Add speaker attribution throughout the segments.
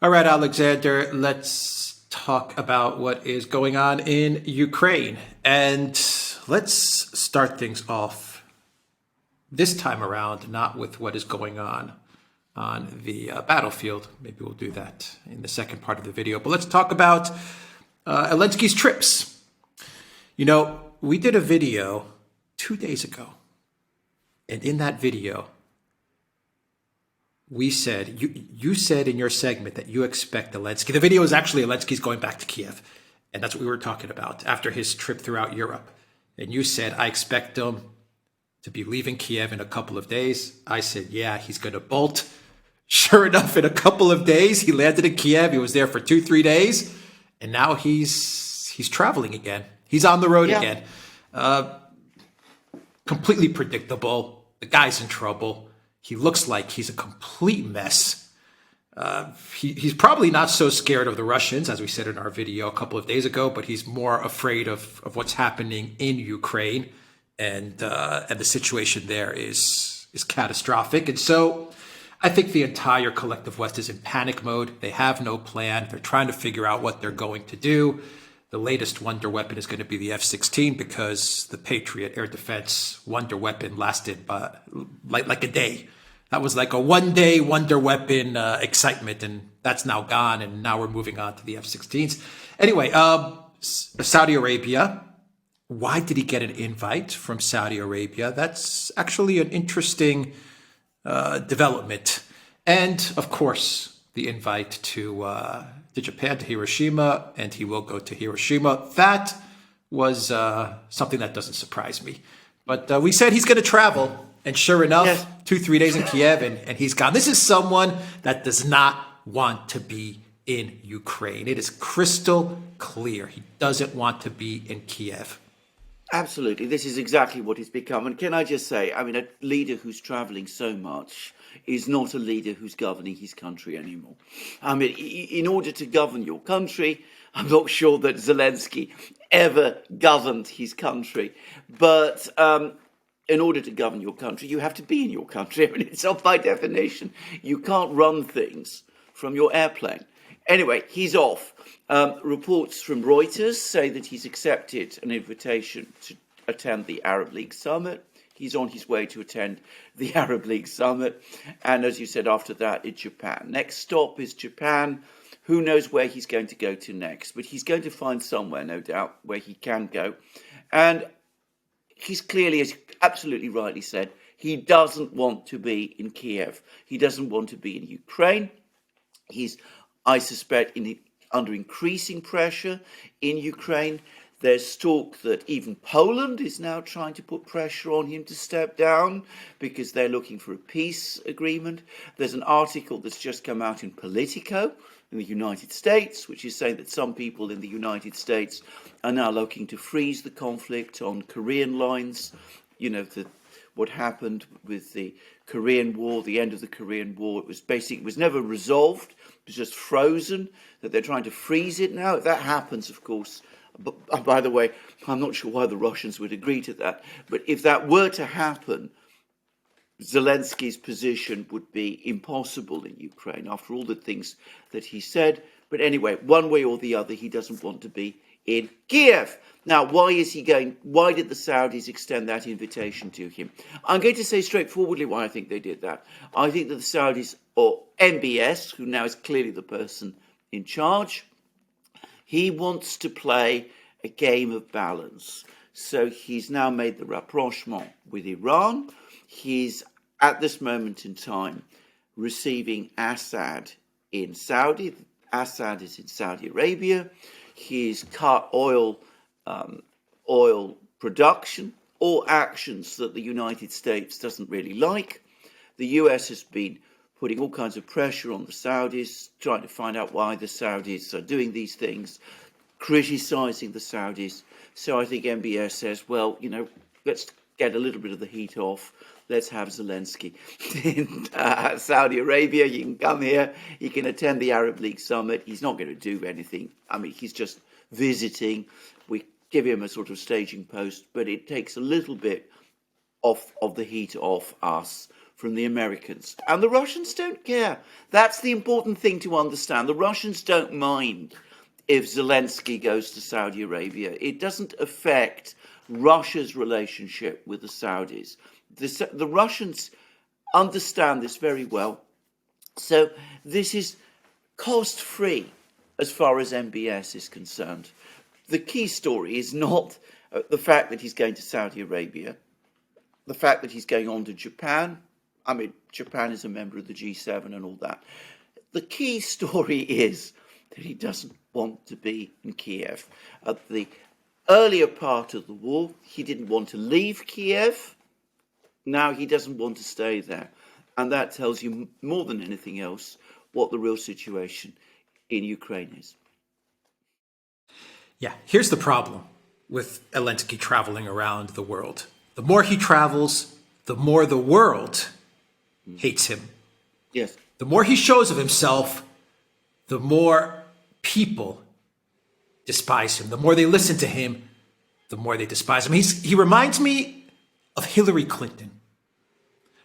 Speaker 1: All right, Alexander, let's talk about what is going on in Ukraine. And let's start things off this time around, not with what is going on the battlefield. Maybe we'll do that in the second part of the video. But let's talk about Zelensky's trips. You know, we did a video 2 days ago. And in that video, we said, you said in your segment that you expect Zelensky. The video is actually Zelensky's going back to Kiev. And that's what we were talking about after his trip throughout Europe. And you said, I expect him to be leaving Kiev in a couple of days. I said, yeah, he's going to bolt. Sure enough, in a couple of days, he landed in Kiev. He was there for 2-3 days. And now he's traveling again. He's on the road again. Completely predictable. The guy's in trouble. He looks like he's a complete mess. He's probably not so scared of the Russians, as we said in our video a couple of days ago, but he's more afraid of what's happening in Ukraine, and the situation there is catastrophic. And so I think the entire collective West is in panic mode. They have no plan. They're trying to figure out what they're going to do. The latest wonder weapon is going to be the F-16 because the Patriot air defense wonder weapon lasted like a day. That was like a one-day wonder weapon excitement, and that's now gone, and now we're moving on to the F-16s. Anyway, Saudi Arabia. Why did he get an invite from Saudi Arabia? That's actually an interesting development. And, of course, the invite to Japan, to Hiroshima, and he will go to Hiroshima. That was something that doesn't surprise me. But we said he's going to travel. And sure enough, 2-3 days in Kiev, and he's gone. This is someone that does not want to be in Ukraine. It is crystal clear. He doesn't want to be in Kiev.
Speaker 2: Absolutely. This is exactly what it's become. And can I just say, I mean, a leader who's traveling so much is not a leader who's governing his country anymore. I mean, in order to govern your country, I'm not sure that Zelensky ever governed his country. But in order to govern your country, you have to be in your country. I mean, it's not by definition. You can't run things from your airplane. Anyway, he's off. Reports from Reuters say that he's accepted an invitation to attend the Arab League summit. He's on his way to attend the Arab League summit. And as you said, after that, it's Japan. Next stop is Japan. Who knows where he's going to go to next? But he's going to find somewhere, no doubt, where he can go. And he's clearly, as you absolutely rightly said, he doesn't want to be in Kiev. He doesn't want to be in Ukraine. He's, I suspect, under increasing pressure in Ukraine. There's talk that even Poland is now trying to put pressure on him to step down because they're looking for a peace agreement. There's an article that's just come out in Politico in the United States, which is saying that some people in the United States are now looking to freeze the conflict on Korean lines. You know, what happened with the Korean War, the end of the Korean War, it was never resolved. It was just frozen, that they're trying to freeze it now. If that happens, of course, but by the way, I'm not sure why the Russians would agree to that, but if that were to happen, Zelensky's position would be impossible in Ukraine after all the things that he said. But anyway, one way or the other, he doesn't want to be in Kiev. Now, why is he going? Why did the Saudis extend that invitation to him? I'm going to say straightforwardly why I think they did that. I think that the Saudis, or MBS, who now is clearly the person in charge, he wants to play a game of balance. So he's now made the rapprochement with Iran. He's, at this moment in time, receiving Assad in Saudi. Assad is in Saudi Arabia. He's cut oil production, all actions that the United States doesn't really like. The US has been putting all kinds of pressure on the Saudis, trying to find out why the Saudis are doing these things, criticizing the Saudis. So I think MBS says, well, you know, let's get a little bit of the heat off. Let's have Zelensky in Saudi Arabia. You can come here. He can attend the Arab League summit. He's not going to do anything. I mean, he's just visiting. We give him a sort of staging post, but it takes a little bit of the heat off us from the Americans. And the Russians don't care. That's the important thing to understand. The Russians don't mind if Zelensky goes to Saudi Arabia. It doesn't affect Russia's relationship with the Saudis. The Russians understand this very well. So this is cost-free as far as MBS is concerned. The key story is not the fact that he's going to Saudi Arabia, the fact that he's going on to Japan. I mean, Japan is a member of the G7 and all that. The key story is that he doesn't want to be in Kiev. At the earlier part of the war, he didn't want to leave Kiev. Now he doesn't want to stay there. And that tells you more than anything else what the real situation in Ukraine is.
Speaker 1: Yeah, here's the problem with Zelensky traveling around the world. The more he travels, the more the world hates him.
Speaker 2: Yes.
Speaker 1: The more he shows of himself, the more people despise him. The more they listen to him, the more they despise him. He reminds me of Hillary Clinton.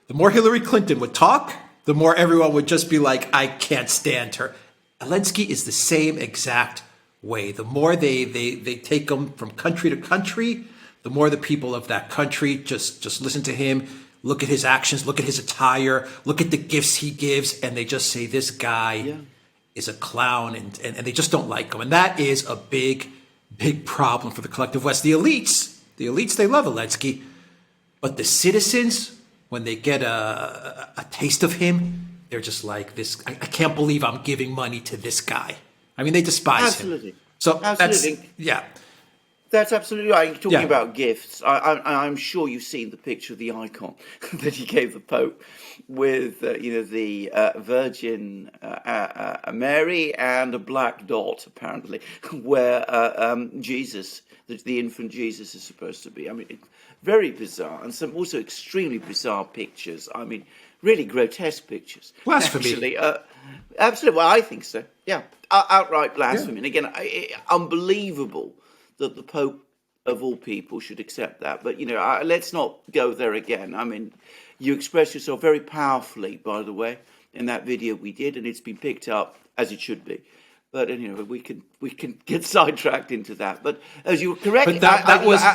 Speaker 1: The more Hillary Clinton would talk, the more everyone would just be like, I can't stand her. Zelensky is the same exact way. The more they take him from country to country, the more the people of that country just listen to him, look at his actions, look at his attire, look at the gifts he gives, and they just say, this guy is a clown, and they just don't like him. And that is a big, big problem for the collective West. The elites, they love Zelensky, but the citizens, when they get a taste of him, they're just like, this. I can't believe I'm giving money to this guy. I mean, they despise him. So
Speaker 2: absolutely. That's absolutely right. Talking about gifts, I'm sure you've seen the picture of the icon that he gave the Pope with, the Virgin Mary and a black dot, apparently, where Jesus, the infant Jesus, is supposed to be. I mean, it's very bizarre, and some also extremely bizarre pictures. I mean, really grotesque pictures.
Speaker 1: Blasphemy.
Speaker 2: Actually, absolutely. Well, I think so. Yeah, outright blasphemy. And again, unbelievable that the Pope of all people should accept that. But, let's not go there again. I mean, you expressed yourself very powerfully, by the way, in that video we did, and it's been picked up as it should be. But we can get sidetracked into that. But as you were correct,
Speaker 1: but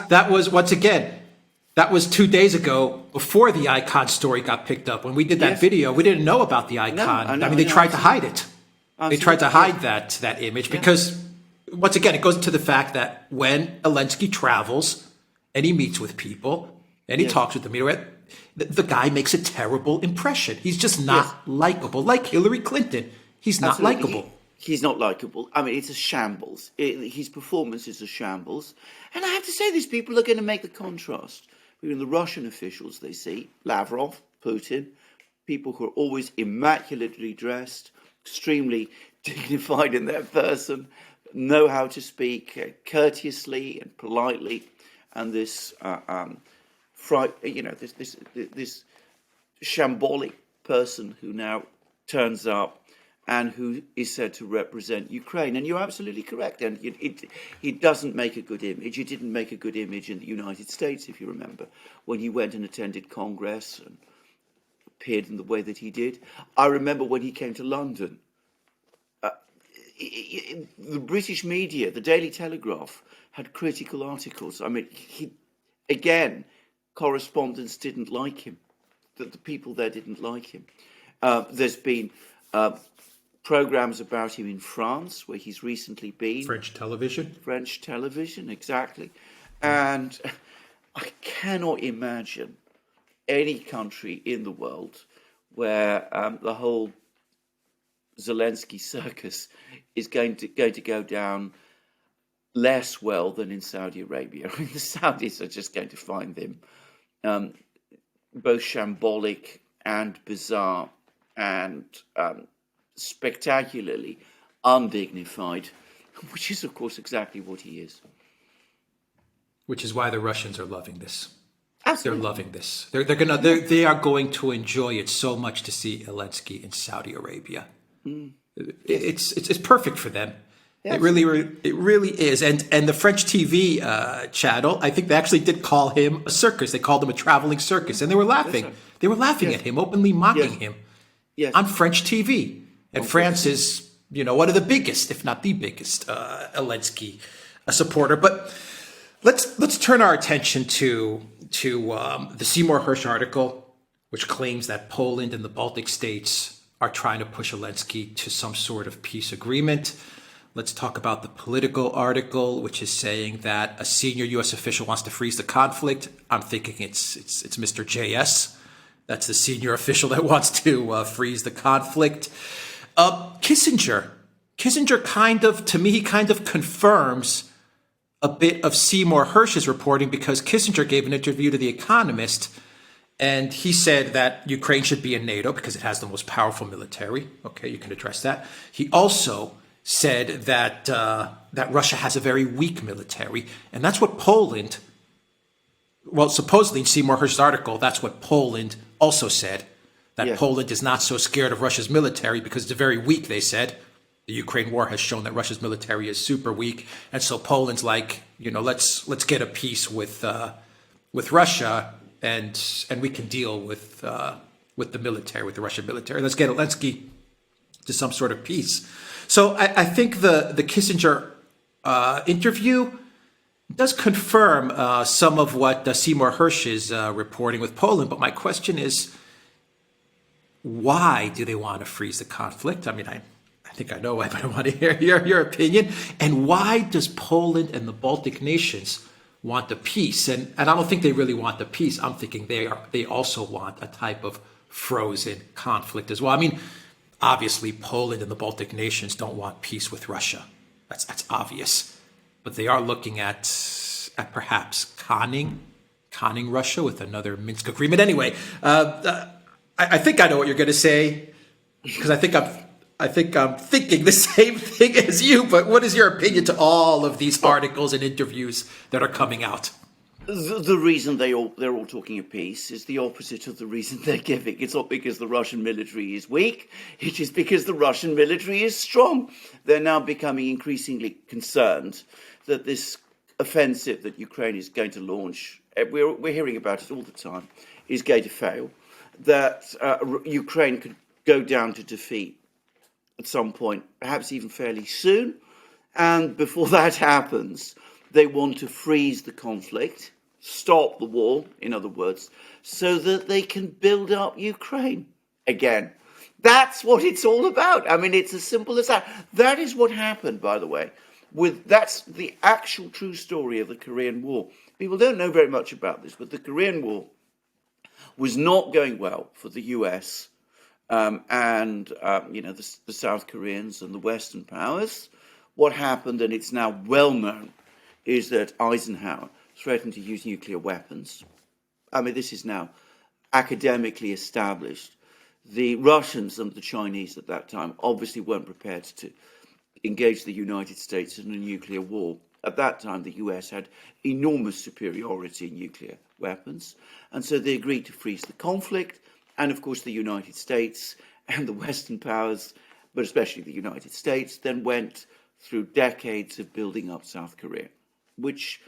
Speaker 1: that was once again. That was 2 days ago, before the icon story got picked up. When we did that video, we didn't know about the icon. They tried to hide it. Absolutely. They tried to hide that image because, once again, it goes to the fact that when Zelensky travels and he meets with people and he talks with them, the guy makes a terrible impression. He's just not likable. Like Hillary Clinton, he's not likable.
Speaker 2: He's not likable. I mean, it's a shambles. His performance is a shambles. And I have to say, these people are going to make the contrast between the Russian officials they see, Lavrov, Putin, people who are always immaculately dressed, extremely dignified in their person, know how to speak courteously and politely, and this this shambolic person who now turns up and who is said to represent Ukraine. And you're absolutely correct. And it doesn't make a good image. It didn't make a good image in the United States, if you remember, when he went and attended Congress and appeared in the way that he did. I remember when he came to London, the British media, the Daily Telegraph, had critical articles. I mean, correspondents didn't like him. The people there didn't like him. There's been programs about him in France, where he's recently been.
Speaker 1: French television, exactly.
Speaker 2: And I cannot imagine any country in the world where the whole Zelensky circus is going to go down less well than in Saudi Arabia. I mean, the Saudis are just going to find him both shambolic and bizarre and spectacularly undignified, which is, of course, exactly what he is.
Speaker 1: Which is why the Russians are loving this.
Speaker 2: Absolutely.
Speaker 1: They're loving this. They are going to enjoy it so much to see Zelensky in Saudi Arabia. It's perfect for them. It really is. And the French TV channel, I think they actually did call him a circus. They called him a traveling circus, and they were laughing.
Speaker 2: Right.
Speaker 1: They were laughing
Speaker 2: Yes.
Speaker 1: at him, openly mocking
Speaker 2: Yes.
Speaker 1: him
Speaker 2: Yes.
Speaker 1: on French TV. And France is, one of the biggest, if not the biggest, Zelensky supporter. But let's turn our attention to the Seymour Hersh article, which claims that Poland and the Baltic states are trying to push Zelensky to some sort of peace agreement. Let's talk about the Political article, which is saying that a senior U.S. official wants to freeze the conflict. I'm thinking it's Mr. JS. That's the senior official that wants to freeze the conflict. Kissinger kind of confirms a bit of Seymour Hersh's reporting, because Kissinger gave an interview to The Economist, and he said that Ukraine should be in NATO because it has the most powerful military. Okay, you can address that. He also said that that Russia has a very weak military, and that's what Poland. Well, supposedly in Seymour Hersh's article, that's what Poland also said. That Poland is not so scared of Russia's military because it's very weak, they said. The Ukraine war has shown that Russia's military is super weak. And so Poland's like, let's get a peace with Russia, and we can deal with the military, with the Russian military. Let's get Zelensky to some sort of peace. So I think the Kissinger interview does confirm some of what Seymour Hersh is reporting with Poland. But my question is, why do they want to freeze the conflict? I mean, I think I know why, but I want to hear your opinion. And why does Poland and the Baltic nations want the peace? And I don't think they really want the peace. I'm thinking they also want a type of frozen conflict as well. I mean, obviously, Poland and the Baltic nations don't want peace with Russia. That's obvious. But they are looking at perhaps conning Russia with another Minsk agreement. Anyway, I think I know what you're going to say, because I think I'm thinking the same thing as you. But what is your opinion to all of these articles and interviews that are coming out?
Speaker 2: The reason they're all talking of peace is the opposite of the reason they're giving. It's not because the Russian military is weak. It is because the Russian military is strong. They're now becoming increasingly concerned that this offensive that Ukraine is going to launch, we're hearing about it all the time, is going to fail. That Ukraine could go down to defeat at some point, perhaps even fairly soon. And before that happens, they want to freeze the conflict, stop the war, in other words, so that they can build up Ukraine again. That's what it's all about. I mean, it's as simple as that. That is what happened, by the way. That's the actual true story of the Korean War. People don't know very much about this, but the Korean War was not going well for the US and the South Koreans and the Western powers. What happened, and it's now well known, is that Eisenhower threatened to use nuclear weapons. I mean, this is now academically established. The Russians and the Chinese at that time obviously weren't prepared to engage the United States in a nuclear war. At that time, the US had enormous superiority in nuclear weapons, and so they agreed to freeze the conflict. And of course, the United States and the Western powers, but especially the United States, then went through decades of building up South Korea, which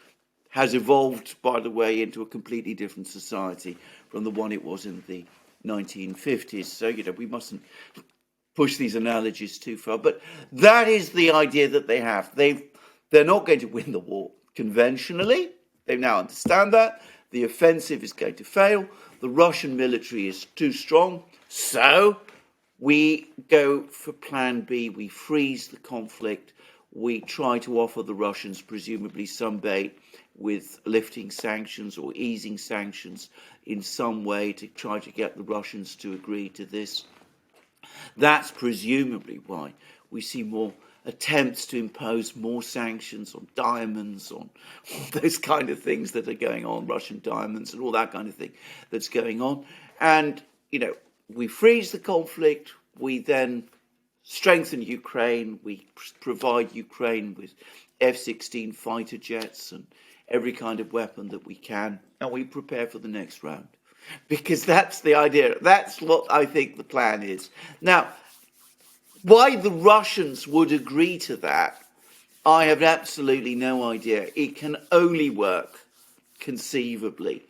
Speaker 2: has evolved, by the way, into a completely different society from the one it was in the 1950s. So, we mustn't push these analogies too far. But that is the idea that they have. They're not going to win the war conventionally. They now understand that. The offensive is going to fail. The Russian military is too strong. So we go for plan B. We freeze the conflict. We try to offer the Russians presumably some bait with lifting sanctions or easing sanctions in some way to try to get the Russians to agree to this. That's presumably why we see more attempts to impose more sanctions on diamonds, on all those kind of things that are going on, Russian diamonds and all that kind of thing that's going on. And, we freeze the conflict, we then strengthen Ukraine, we provide Ukraine with F-16 fighter jets and every kind of weapon that we can, and we prepare for the next round. Because that's the idea. That's what I think the plan is. Now, why the Russians would agree to that I have absolutely no idea. It can only work, conceivably,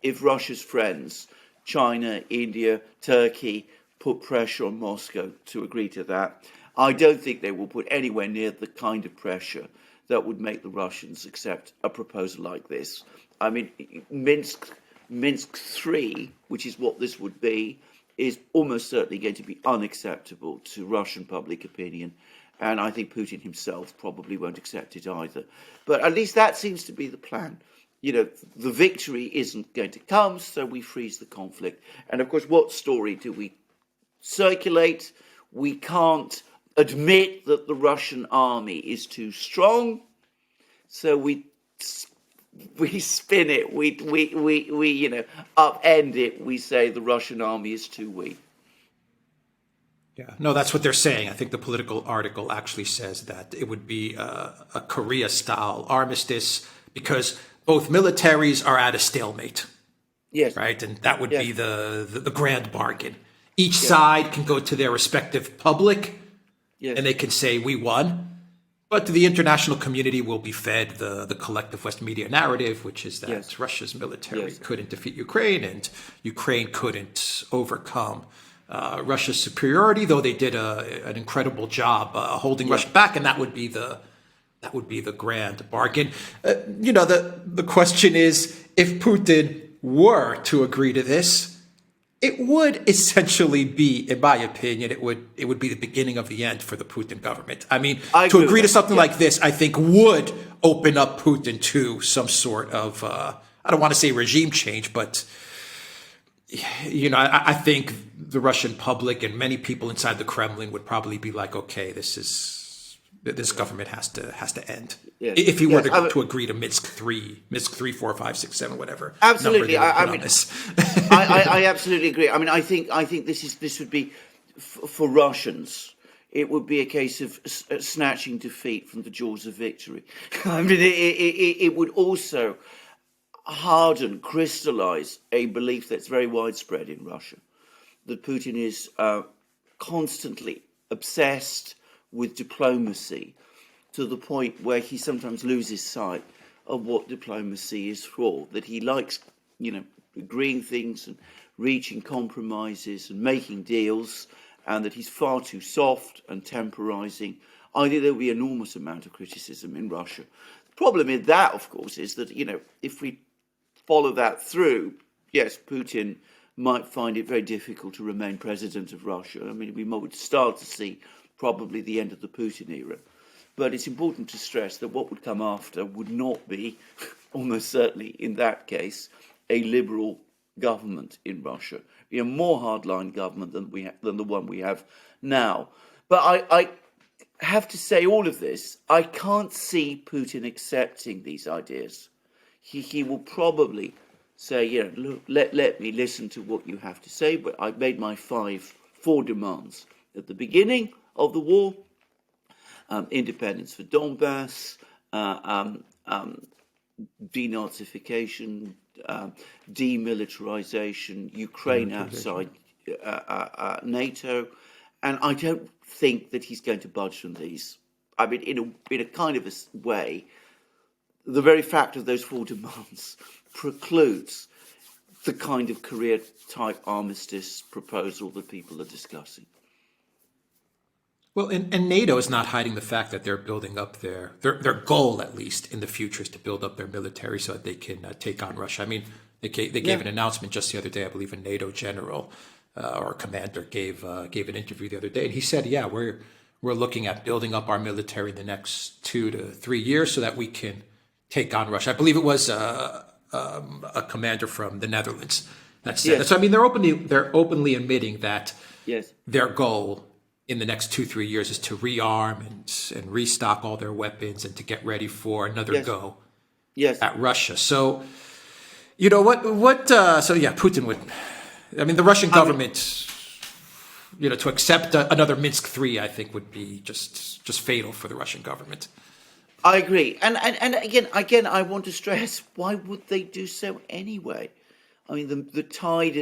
Speaker 2: if Russia's friends, China, India, Turkey, put pressure on Moscow to agree to that. I don't think they will put anywhere near the kind of pressure that would make the Russians accept a proposal like this. I mean, Minsk 3, which is what this would be, is almost certainly going to be unacceptable to Russian public opinion. And I think Putin himself probably won't accept it either. But at least that seems to be the plan. You know, the victory isn't going to come, so we freeze the conflict. And of course, what story do we circulate? We can't admit that the Russian army is too strong, so we spin it. We upend it. We say the Russian army is too weak.
Speaker 1: Yeah, no, that's what they're saying. I think the Political article actually says that it would be a Korea-style armistice because both militaries are at a stalemate.
Speaker 2: Yes.
Speaker 1: Right, and that would be the grand bargain. Each side can go to their respective public, and they can say we won. But the international community will be fed the collective West media narrative, which is that Russia's military couldn't defeat Ukraine and Ukraine couldn't overcome Russia's superiority, though they did an incredible job holding Russia back, and that would be the grand bargain. The question is, if Putin were to agree to this, it would essentially be, in my opinion, it would be the beginning of the end for the Putin government. I mean, to agree to something like this, I think would open up Putin to some sort of, I don't want to say regime change, but, I think the Russian public and many people inside the Kremlin would probably be like, okay, this government has to end. Yes. If he were to agree to Minsk 3, 4, 5, 6, 7, whatever.
Speaker 2: Absolutely. I absolutely agree. I mean, I think this would be for Russians. It would be a case of snatching defeat from the jaws of victory. I mean, it would also harden, crystallize a belief that's very widespread in Russia, that Putin is constantly obsessed with diplomacy to the point where he sometimes loses sight of what diplomacy is for, that he likes, agreeing things and reaching compromises and making deals, and that he's far too soft and temporizing. I think there'll be an enormous amount of criticism in Russia. The problem in that, of course, is that, if we follow that through, yes, Putin might find it very difficult to remain president of Russia. I mean, we would start to see probably the end of the Putin era. But it's important to stress that what would come after would not be, almost certainly in that case, a liberal government in Russia. Be a more hardline government than the one we have now. But I have to say all of this, I can't see Putin accepting these ideas. He will probably say, look, let me listen to what you have to say, but I've made my four demands at the beginning of the war: independence for Donbass, denazification, demilitarization, Ukraine outside NATO, and I don't think that he's going to budge from these. I mean, in a kind of a way, the very fact of those four demands precludes the kind of Korea-type armistice proposal that people are discussing.
Speaker 1: Well, and NATO is not hiding the fact that they're building up their goal, at least in the future, is to build up their military so that they can take on Russia. I mean, they gave an announcement just the other day. I believe a NATO general or commander gave an interview the other day, and he said, "Yeah, we're looking at building up our military in the next 2 to 3 years so that we can take on Russia." I believe it was a commander from the Netherlands that said that. So I mean, they're openly admitting that their goal in the next 2-3 years is to rearm and restock all their weapons and to get ready for another go at Russia. So, Putin would, I mean, the Russian government, to accept another Minsk 3, I think would be just fatal for the Russian government.
Speaker 2: I agree. And again, I want to stress, why would they do so anyway? I mean, the tide,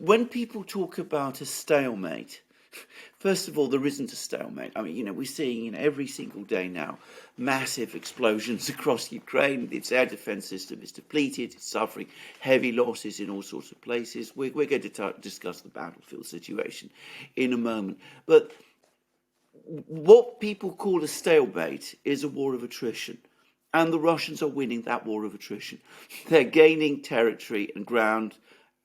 Speaker 2: when people talk about a stalemate, First of all, there isn't a stalemate. I mean, we're seeing, every single day now, massive explosions across Ukraine. Its air defense system is depleted. It's suffering heavy losses in all sorts of places. We're going to discuss the battlefield situation in a moment. But what people call a stalemate is a war of attrition. And the Russians are winning that war of attrition. They're gaining territory and ground,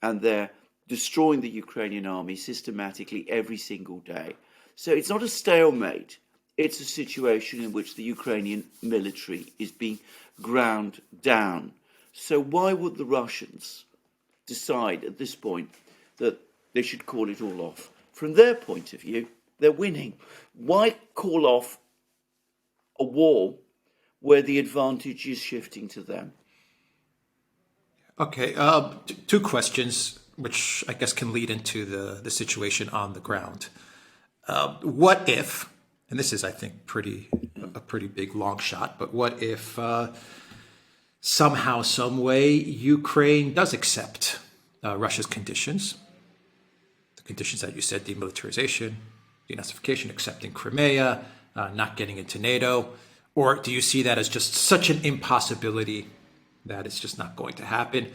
Speaker 2: and they're destroying the Ukrainian army systematically every single day. So it's not a stalemate. It's a situation in which the Ukrainian military is being ground down. So why would the Russians decide at this point that they should call it all off? From their point of view, they're winning. Why call off a war where the advantage is shifting to them?
Speaker 1: Okay, two questions, which I guess can lead into the situation on the ground. What if, and this is, I think, a pretty big long shot, but what if somehow, some way, Ukraine does accept Russia's conditions, the conditions that you said, demilitarization, denazification, accepting Crimea, not getting into NATO? Or do you see that as just such an impossibility that it's just not going to happen?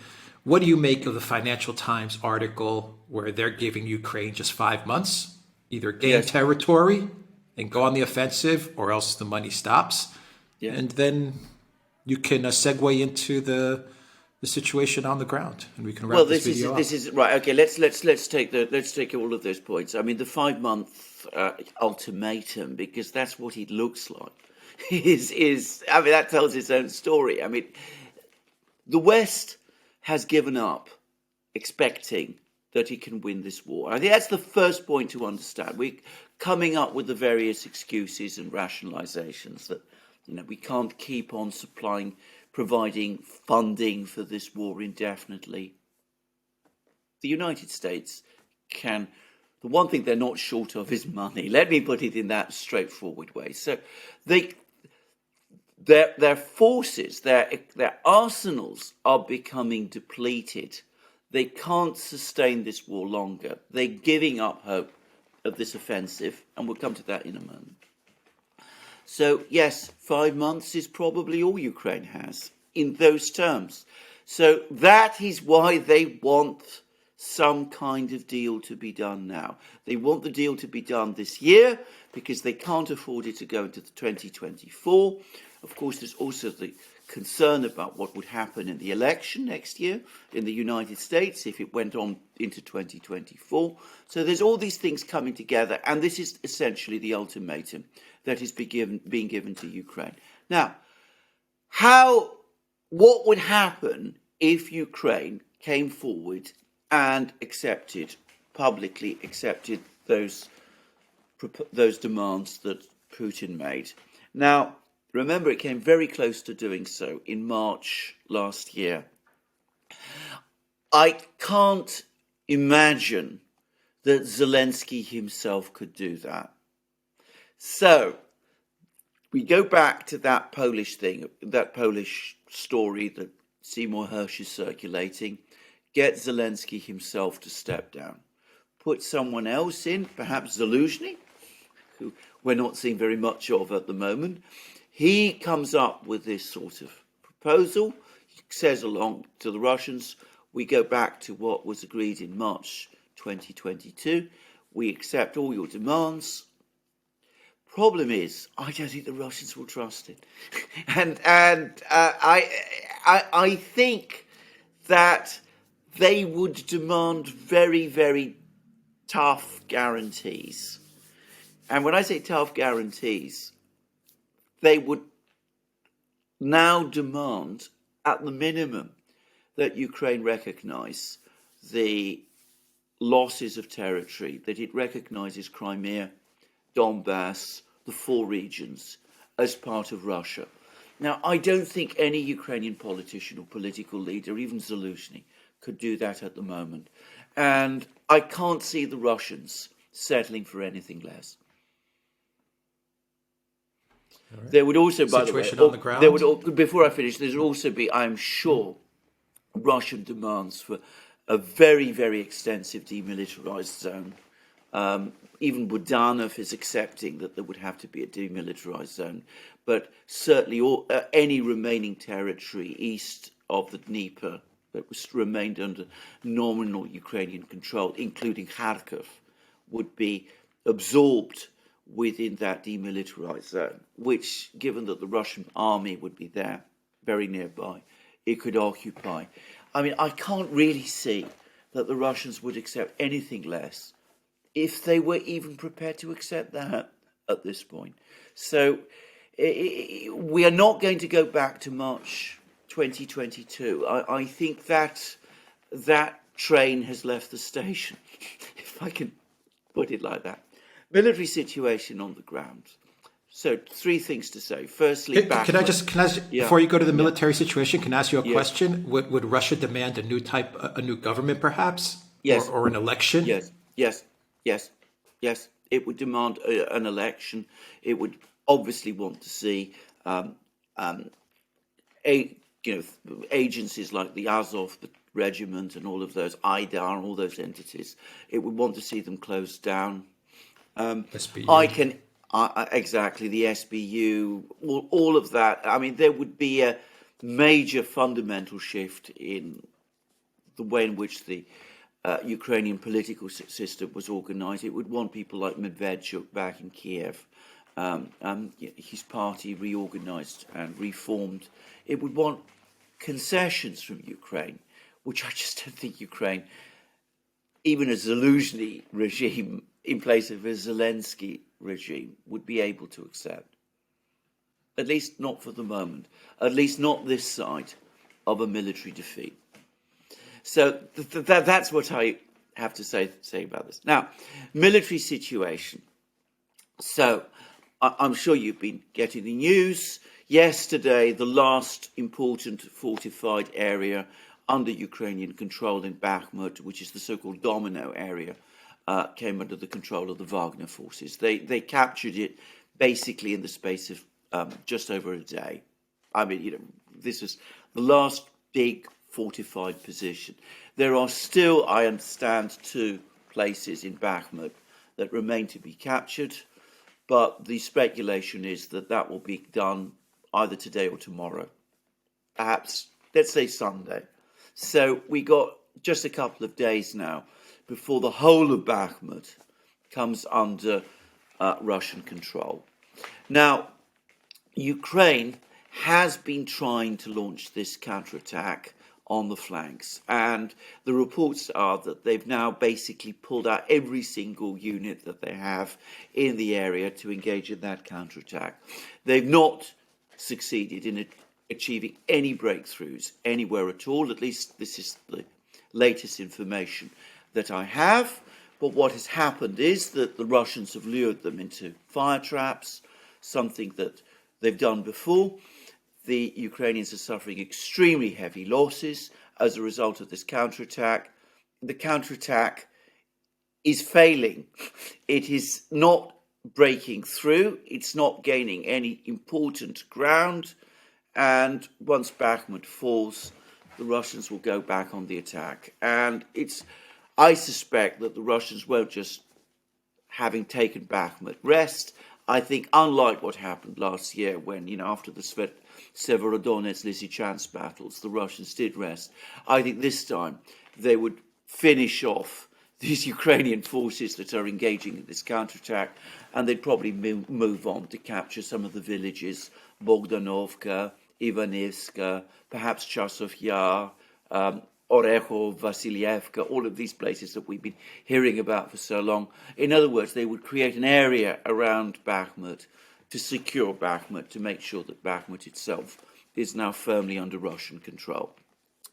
Speaker 1: What do you make of the Financial Times article where they're giving Ukraine just 5 months, either gain territory and go on the offensive, or else the money stops? Yeah. And then you can segue into the situation on the ground, and we can wrap this video up. This is
Speaker 2: right. Okay, let's take all of those points. I mean, the 5-month ultimatum, because that's what it looks like. I mean, that tells its own story. I mean, the West has given up expecting that it can win this war. I think that's the first point to understand. We're coming up with the various excuses and rationalizations that, we can't keep on providing funding for this war indefinitely. The United States can. The one thing they're not short of is money. Let me put it in that straightforward way. So their forces, their arsenals are becoming depleted. They can't sustain this war longer. They're giving up hope of this offensive, and we'll come to that in a moment. So yes, 5 months is probably all Ukraine has in those terms. So that is why they want some kind of deal to be done now. They want the deal to be done this year because they can't afford it to go into 2024. Of course, there's also the concern about what would happen in the election next year in the United States if it went on into 2024. So there's all these things coming together, and this is essentially the ultimatum that is being given to Ukraine. Now, what would happen if Ukraine came forward and publicly accepted those demands that Putin made? Now, remember, it came very close to doing so in March last year. I can't imagine that Zelensky himself could do that. So we go back to that Polish story that Seymour Hersh is circulating. Get Zelensky himself to step down. Put someone else in, perhaps Zelensky, who we're not seeing very much of at the moment. He comes up with this sort of proposal. He says along to the Russians, we go back to what was agreed in March 2022. We accept all your demands. Problem is, I don't think the Russians will trust it. and I think that they would demand very, very tough guarantees. And when I say tough guarantees, they would now demand, at the minimum, that Ukraine recognize the losses of territory, that it recognizes Crimea, Donbass, the 4 regions, as part of Russia. Now, I don't think any Ukrainian politician or political leader, even Zelensky, could do that at the moment. And I can't see the Russians settling for anything less. Right. There would also, by the way,
Speaker 1: on the ground.
Speaker 2: Before I finish, there would also be, I'm sure, Russian demands for a very, very extensive demilitarized zone Even Budanov is accepting that there would have to be a demilitarized zone. But certainly any remaining territory east of the Dnieper that remained under nominal Ukrainian control, including Kharkov, would be absorbed within that demilitarized zone, which, given that the Russian army would be there, very nearby, it could occupy. I mean, I can't really see that the Russians would accept anything less if they were even prepared to accept that at this point. So we are not going to go back to March 2022. I think that train has left the station, if I can put it like that. Military situation on the ground. So three things to say. Firstly,
Speaker 1: can I just before you go to the military situation, can I ask you a
Speaker 2: Yes.
Speaker 1: question? Would Russia demand a new government, perhaps,
Speaker 2: Yes.
Speaker 1: or an election?
Speaker 2: Yes. It would demand an election. It would obviously want to see agencies like the Azov regiment and all of those, IDAR and all those entities. It would want to see them closed down.
Speaker 1: SBU.
Speaker 2: Exactly, the SBU, all of that. I mean, there would be a major fundamental shift in the way in which the Ukrainian political system was organized. It would want people like Medvedchuk back in Kiev, his party reorganized and reformed. It would want concessions from Ukraine, which I just don't think Ukraine, even a Zelensky regime in place of a Zelensky regime, would be able to accept. At least not for the moment. At least not this side of a military defeat. So that's what I have to say about this. Now, military situation. So I'm sure you've been getting the news. Yesterday, the last important fortified area under Ukrainian control in Bakhmut, which is the so-called Domino area, came under the control of the Wagner forces. They captured it basically in the space of just over a day. I mean, this is the last big fortified position. There are still, I understand, 2 places in Bakhmut that remain to be captured, but the speculation is that will be done either today or tomorrow. Perhaps, let's say Sunday. So we got just a couple of days now before the whole of Bakhmut comes under Russian control. Now, Ukraine has been trying to launch this counterattack on the flanks, and the reports are that they've now basically pulled out every single unit that they have in the area to engage in that counterattack. They've not succeeded in achieving any breakthroughs anywhere at all. At least this is the latest information that I have. But what has happened is that the Russians have lured them into fire traps, something that they've done before. The Ukrainians are suffering extremely heavy losses as a result of this counterattack. The counterattack is failing. It is not breaking through. It's not gaining any important ground. And once Bakhmut falls, the Russians will go back on the attack. And I suspect that the Russians won't just, having taken Bakhmut, rest. I think, unlike what happened last year when, after the Severodonetsk-Lysychansk battles, the Russians did rest, I think this time they would finish off these Ukrainian forces that are engaging in this counterattack, and they'd probably move on to capture some of the villages, Bogdanovka, Ivanivska, perhaps Chasov Yar, Orehov, Vasilyevka, all of these places that we've been hearing about for so long. In other words, they would create an area around Bakhmut to secure Bakhmut, to make sure that Bakhmut itself is now firmly under Russian control.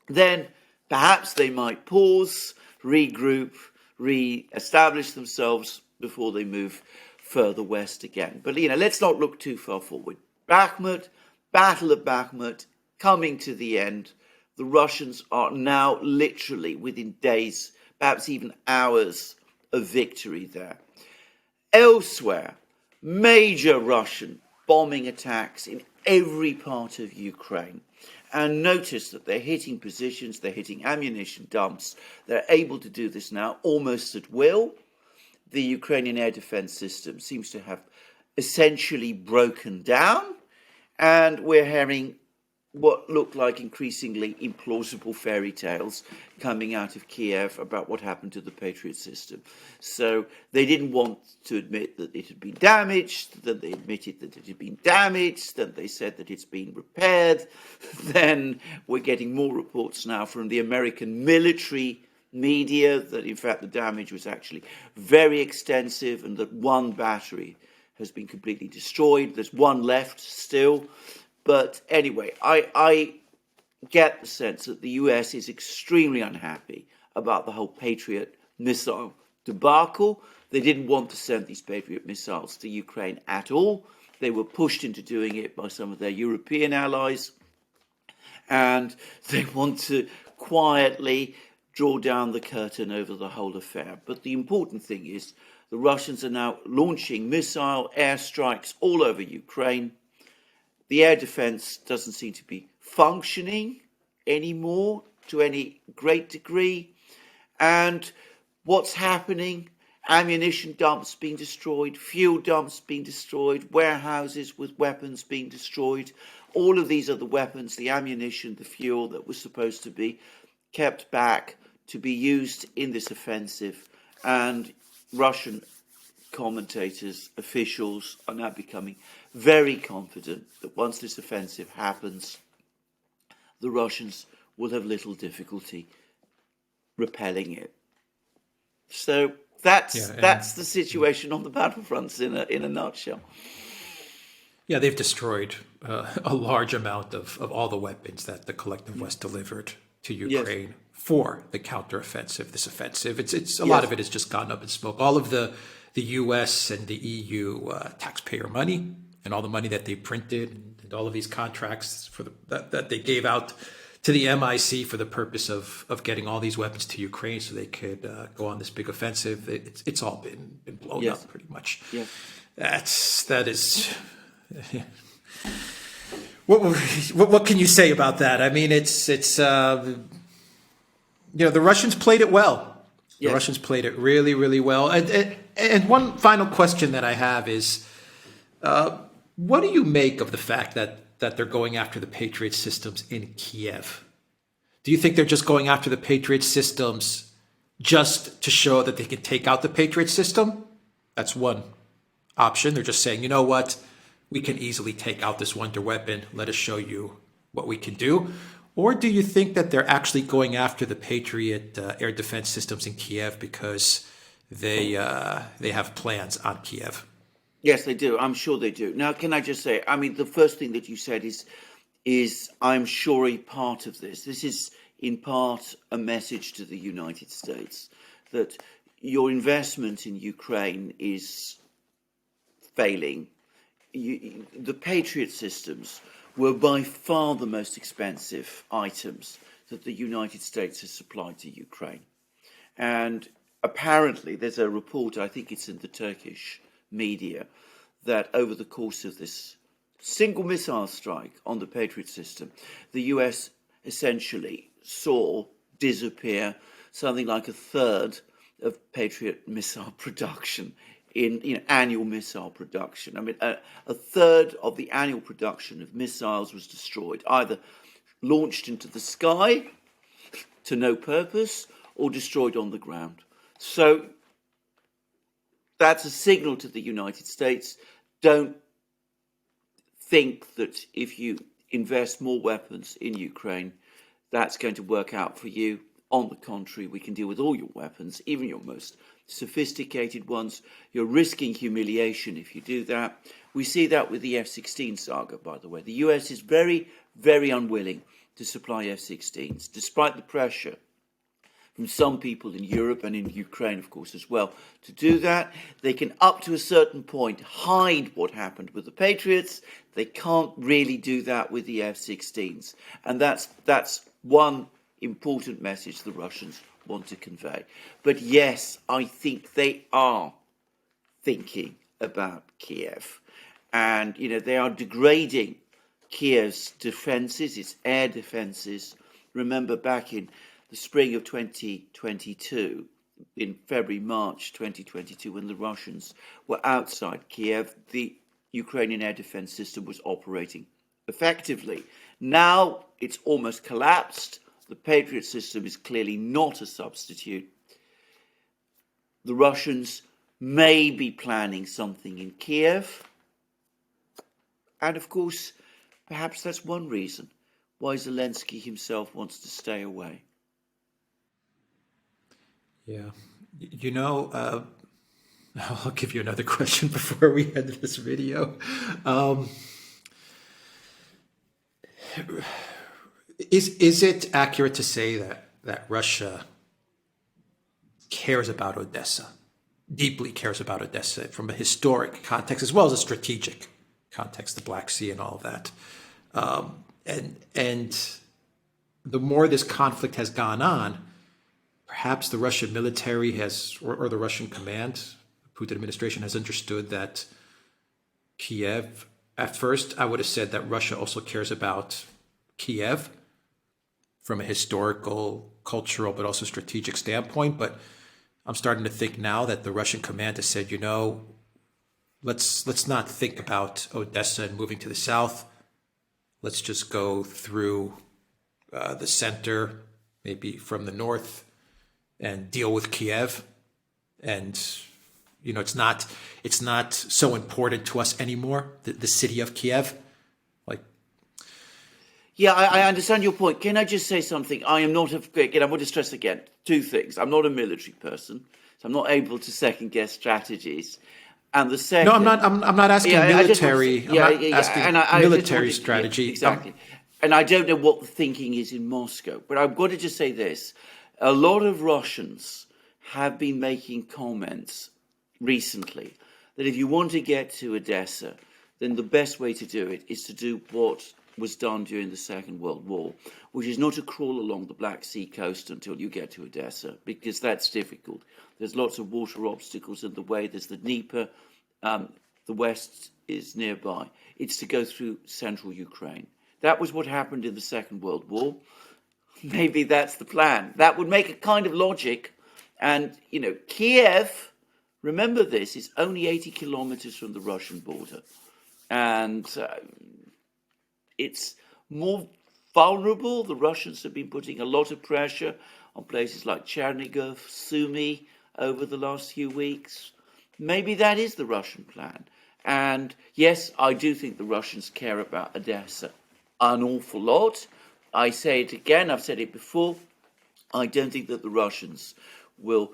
Speaker 2: Then perhaps they might pause, regroup, re-establish themselves before they move further west again. But, let's not look too far forward. Bakhmut, Battle of Bakhmut, coming to the end. The Russians are now literally within days, perhaps even hours of victory there. Elsewhere, major Russian bombing attacks in every part of Ukraine. And notice that they're hitting positions, they're hitting ammunition dumps. They're able to do this now almost at will. the Ukrainian air defense system seems to have essentially broken down, and we're hearing what look like increasingly implausible fairy tales coming out of Kiev about what happened to the Patriot system. So they didn't want to admit that it had been damaged, then they admitted that it had been damaged, then they said that it's been repaired. Then we're getting more reports now from the American military media that in fact the damage was actually very extensive and that one battery has been completely destroyed. There's one left still. But anyway, I get the sense that the US is extremely unhappy about the whole Patriot missile debacle. They didn't want to send these Patriot missiles to Ukraine at all. They were pushed into doing it by some of their European allies. And they want to quietly draw down the curtain over the whole affair. But the important thing is the Russians are now launching missile airstrikes all over Ukraine. The air defense doesn't seem to be functioning anymore to any great degree. And what's happening? Ammunition dumps being destroyed, fuel dumps being destroyed, warehouses with weapons being destroyed. All of these are the weapons, the ammunition, the fuel that was supposed to be kept back to be used in this offensive. And Russian commentators, officials are now becoming very confident that once this offensive happens, the Russians will have little difficulty repelling it. So that's the situation on the battlefronts in a nutshell.
Speaker 1: Yeah, they've destroyed a large amount of all the weapons that the collective West delivered to Ukraine for the counteroffensive, this offensive. It's a lot of it has just gone up in smoke. All of the US and the EU taxpayer money and all the money that they printed and all of these contracts for that they gave out to the MIC for the purpose of getting all these weapons to Ukraine so they could go on this big offensive. It's all been blown up pretty much. That is. What can you say about that? I mean, it's the Russians played it well. The Russians played it really, really well. And one final question that I have is, what do you make of the fact that they're going after the Patriot systems in Kiev? Do you think they're just going after the Patriot systems just to show that they can take out the Patriot system? That's one option. They're just saying, you know what? We can easily take out this wonder weapon. Let us show you what we can do. Or do you think that they're actually going after the Patriot air defense systems in Kiev because they have plans on Kiev?
Speaker 2: Yes, they do. I'm sure they do. Now, can I just say, I mean, the first thing that you said is I'm sure a part of this. This is in part a message to the United States that your investment in Ukraine is failing. The Patriot systems were by far the most expensive items that the United States has supplied to Ukraine. And apparently there's a report, I think it's in the Turkish media, that over the course of this single missile strike on the Patriot system, the US essentially saw disappear something like a third of Patriot missile production in annual missile production. I mean, a third of the annual production of missiles was destroyed, either launched into the sky to no purpose or destroyed on the ground. So that's a signal to the United States. Don't think that if you invest more weapons in Ukraine, that's going to work out for you. On the contrary, we can deal with all your weapons, even your most sophisticated ones. You're risking humiliation if you do that. We see that with the F-16 saga, by the way. The US is very, very unwilling to supply F-16s, despite the pressure from some people in Europe and in Ukraine, of course, as well. To do that, they can, up to a certain point, hide what happened with the Patriots. They can't really do that with the F-16s. And that's one important message the Russians want to convey. But yes, I think they are thinking about Kiev. And, they are degrading Kiev's defenses, its air defenses. Remember back in the spring of 2022, in February, March 2022, when the Russians were outside Kiev, the Ukrainian air defense system was operating effectively. Now it's almost collapsed. The Patriot system is clearly not a substitute. The Russians may be planning something in Kiev. And of course, perhaps that's one reason why Zelensky himself wants to stay away.
Speaker 1: Yeah. You know, I'll give you another question before we end this video. Is it accurate to say that Russia cares about Odessa, deeply cares about Odessa from a historic context as well as a strategic context, the Black Sea and all of that? And the more this conflict has gone on, perhaps the Russian military has, or the Russian command, the Putin administration has understood that Kiev, at first I would have said that Russia also cares about Kiev from a historical, cultural, but also strategic standpoint. But I'm starting to think now that the Russian command has said, you know, let's not think about Odessa and moving to the south. Let's just go through the center, maybe from the north, and deal with Kiev. And you know, it's not so important to us anymore, the city of Kiev. Like,
Speaker 2: yeah, I understand your point. Can I just say something? I am not again, I want to stress again two things. I'm not a military person, so I'm not able to second guess strategies. And the second,
Speaker 1: no, I'm not asking military. I'm not asking military strategy.
Speaker 2: Exactly. And I don't know what the thinking is in Moscow, but I've got to just say this. A lot of Russians have been making comments recently that if you want to get to Odessa, then the best way to do it is to do what was done during the Second World War, which is not to crawl along the Black Sea coast until you get to Odessa, because that's difficult. There's lots of water obstacles in the way. There's the Dnieper. The west is nearby. It's to go through central Ukraine. That was what happened in the Second World War. Maybe that's the plan. That would make a kind of logic. And, you know, Kiev, remember this, is only 80 kilometers from the Russian border. And it's more vulnerable. The Russians have been putting a lot of pressure on places like Chernigov, Sumy over the last few weeks. Maybe that is the Russian plan. And yes, I do think the Russians care about Odessa an awful lot. I say it again, I've said it before. I don't think that the Russians will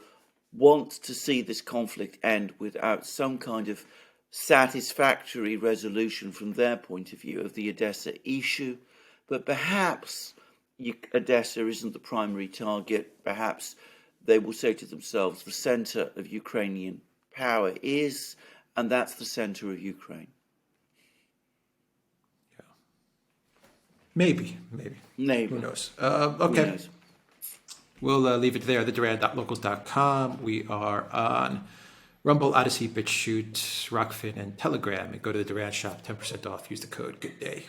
Speaker 2: want to see this conflict end without some kind of satisfactory resolution from their point of view of the Odessa issue. But perhaps Odessa isn't the primary target. Perhaps they will say to themselves, the center of Ukrainian power is, and that's the center of Ukraine.
Speaker 1: Yeah. Maybe. Who knows? Okay. Who knows? We'll leave it there. TheDuran.locals.com. We are on Rumble, ODYSEE, BitChute, Rockfin, and Telegram. And go to the Duran shop, 10% off. Use the code. Good day.